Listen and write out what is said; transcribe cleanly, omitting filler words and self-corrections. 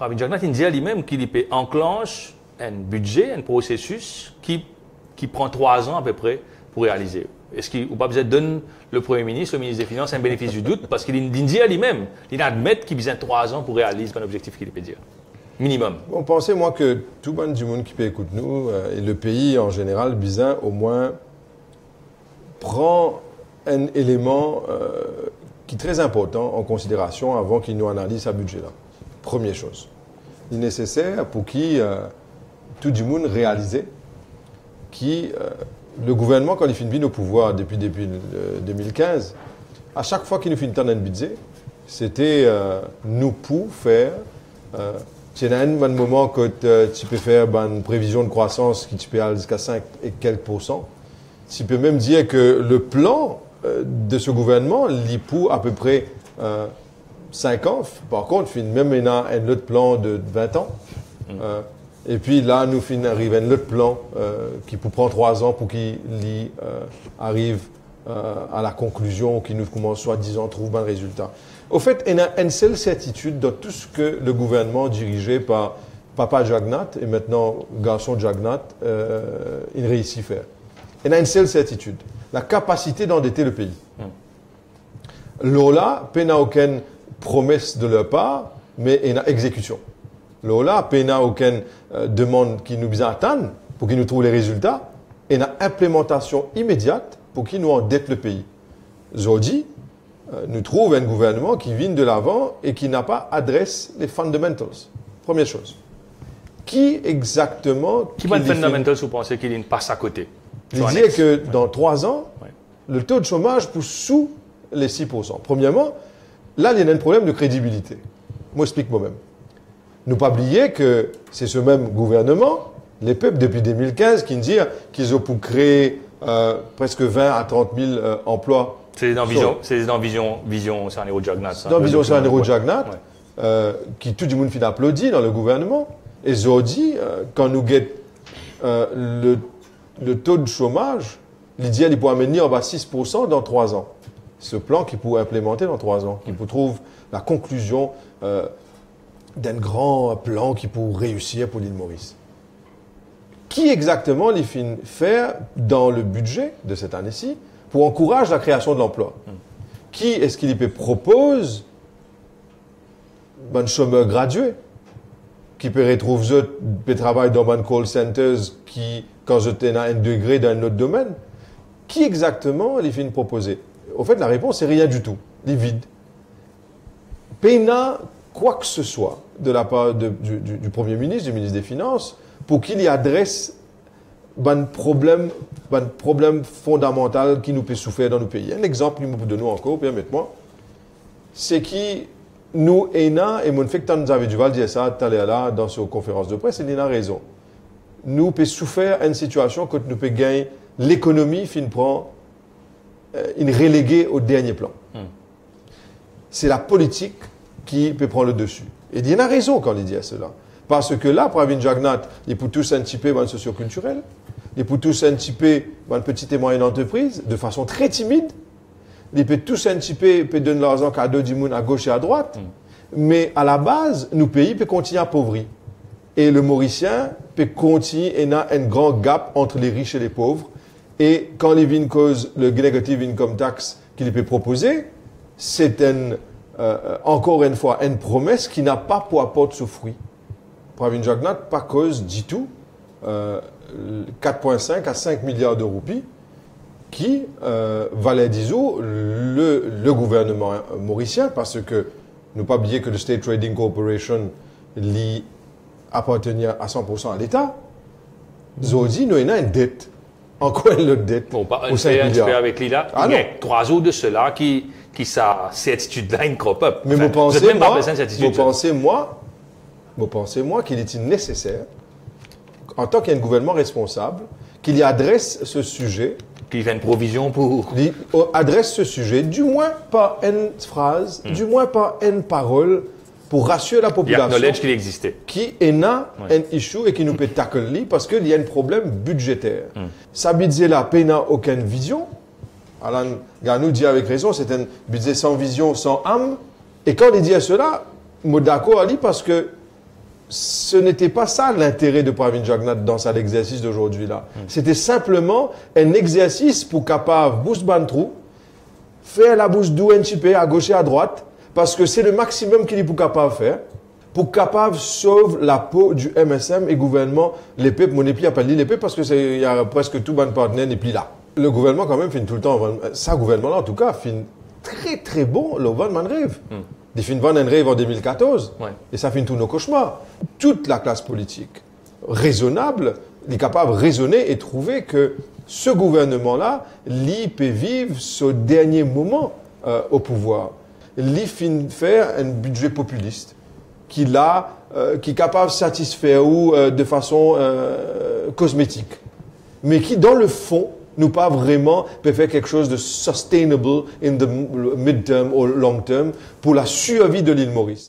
Pravin Jagnnath, il dit lui-même qu'il peut enclencher un budget, un processus qui prend 3 ans à peu près pour réaliser. Est-ce qu'il n'a pas besoin de donner le Premier ministre, le ministre des Finances, un bénéfice du doute? Parce qu'il dit à lui-même, il admet qu'il a besoin de 3 ans pour réaliser un objectif qu'il peut dire. Minimum. Bon, pensez, moi, que tout le monde qui peut écouter nous, et le pays en général, besoin au moins prend un élément qui est très important en considération avant qu'il nous analyse sa budget-là. Première chose. Il est nécessaire pour qu'il tout le monde réalise que le gouvernement, quand il finit au pouvoir depuis 2015, à chaque fois qu'il nous finit un budget, c'était nous pour faire. C'est un moment que tu peux faire une prévision de croissance qui peut aller jusqu'à 5 et quelques %. Tu peux même dire que le plan de ce gouvernement, il pour à peu près 5 ans. Par contre, même il y a un autre plan de 20 ans. Et puis là, nous arrive un autre plan qui peut prendre 3 ans pour qu'il arrive à la conclusion, qui nous commence soi-disant trouve un résultat. Au fait, il y a une seule certitude dans tout ce que le gouvernement dirigé par Papa Jagnnath et maintenant garçon Jagnnath, il réussit à faire. Il y a une seule certitude, la capacité d'endetter le pays. Lola, il n'y a aucune promesse de leur part, mais il y a exécution. Lola, il n'y a aucune demande qui nous attend pour qu'ils nous trouvent les résultats. Il y a implémentation immédiate pour qu'ils nous endettent le pays. Aujourd'hui, nous trouvons un gouvernement qui vient de l'avant et qui n'a pas adressé les fundamentals. Première chose. Qui exactement... Qui va le fundamentals, vous pensez qu'il passe à côté? Il dit que dans 3 ans, le taux de chômage pousse sous les 6%. Premièrement, là, il y a un problème de crédibilité. Moi, j'explique moi-même. Ne pas oublier que c'est ce même gouvernement, les peuples depuis 2015, qui nous disent qu'ils ont pu créer presque 20 à 30 000 emplois. C'est dans Vision Sanero Jagnnath. Dans Vision Sanero Jagnnath, qui tout le monde finit applaudi dans le gouvernement. Et aujourd'hui, quand nous guettons le taux de chômage, l'idéal, il pourra amener en bas 6% dans 3 ans. Ce plan qui pourrait implémenter dans 3 ans, qui peut trouver la conclusion d'un grand plan qui pourrait réussir pour l'île Maurice. Qui exactement les fin faire dans le budget de cette année-ci pour encourager la création de l'emploi? Qui est-ce qu'il peut propose un chômeur gradué qui peut retrouver peut travailler dans un call centers qui, quand je tenais un degré dans un autre domaine? Qui exactement les fin proposer? Au fait, la réponse c'est rien du tout. Il est vide. Peina quoi que ce soit de la part du Premier ministre, du ministre des Finances, pour qu'il y adresse un problème fondamental qui nous peut souffrir dans nos pays. Un exemple, nous donner encore, permettez-moi, c'est que nous, ENA, et mon fait que nous avons du Val dire ça tout à l'heure là, dans cette conférence de presse, il a raison. Nous peut souffrir une situation que nous peut gagner l'économie, fin prend une reléguée au dernier plan. C'est la politique qui peut prendre le dessus. Et il a raison quand il dit cela. Parce que là, Pravin Jagnnath, il peut tous anticiper dans le socio-culturel, il peut tous anticiper dans une petite et moyenne entreprise de façon très timide, il peut tous anticiper, il peut donner l'argent cadeau du monde à gauche et à droite, mais à la base, nos pays peuvent continuer à appauvrir. Et le Mauricien peut continuer, et il y a un grand gap entre les riches et les pauvres. Et quand les vins cause le negative income tax qu'il peut proposer, c'est encore une fois une promesse qui n'a pas pour apporter ce fruit. Pravin Jagnnath, pas cause du tout, 4,5 à 5 milliards de roupies qui valait, disons, le gouvernement mauricien, parce que ne pas oublier que le State Trading Corporation lui appartenait à 100% à l'État. Zodi, nous avons une dette. Encore une autre dette. Bon, pas un fait avec Lila. Il y a 3 jours de cela qui cette attitude-là, une crop up. Mais vous pensez, moi, qu'il est nécessaire, en tant qu'un gouvernement responsable, qu'il y adresse ce sujet. Qu'il fait une provision pour. Il adresse ce sujet, du moins par une phrase, du moins par une parole, pour rassurer la population. Il y a knowledge qu'il existait. Qui est un issue et qui nous peut tackler parce qu'il y a un problème budgétaire. Ça budget là, il n'a aucune vision. Alain Ganou dit avec raison, c'est un budget sans vision, sans âme. Et quand il dit cela, je suis d'accord avec lui parce que ce n'était pas ça l'intérêt de Pravin Jagnnath dans cet exercice d'aujourd'hui là. C'était simplement un exercice pour capable boost bantrou, faire la bouche d'où un petit peu à gauche et à droite, parce que c'est le maximum qu'il est pour capable faire, pour capable sauver la peau du MSM et gouvernement, les peuples, mon épli appelle les peuples parce que il y a presque tout bon partenaire n'est plus là. Le gouvernement quand même fait tout le temps, ça gouvernement là en tout cas, fait très très bon le Van Manreve. Ils finissent Van Manreve en 2014 et ça finit tous nos cauchemars. Toute la classe politique raisonnable est capable de raisonner et trouver que ce gouvernement-là, il peut vivre ce dernier moment au pouvoir. Il finit faire un budget populiste qui est capable de satisfaire ou de façon cosmétique, mais qui dans le fond nous pas vraiment peut faire quelque chose de sustainable in the mid-term ou long-term pour la survie de l'île Maurice.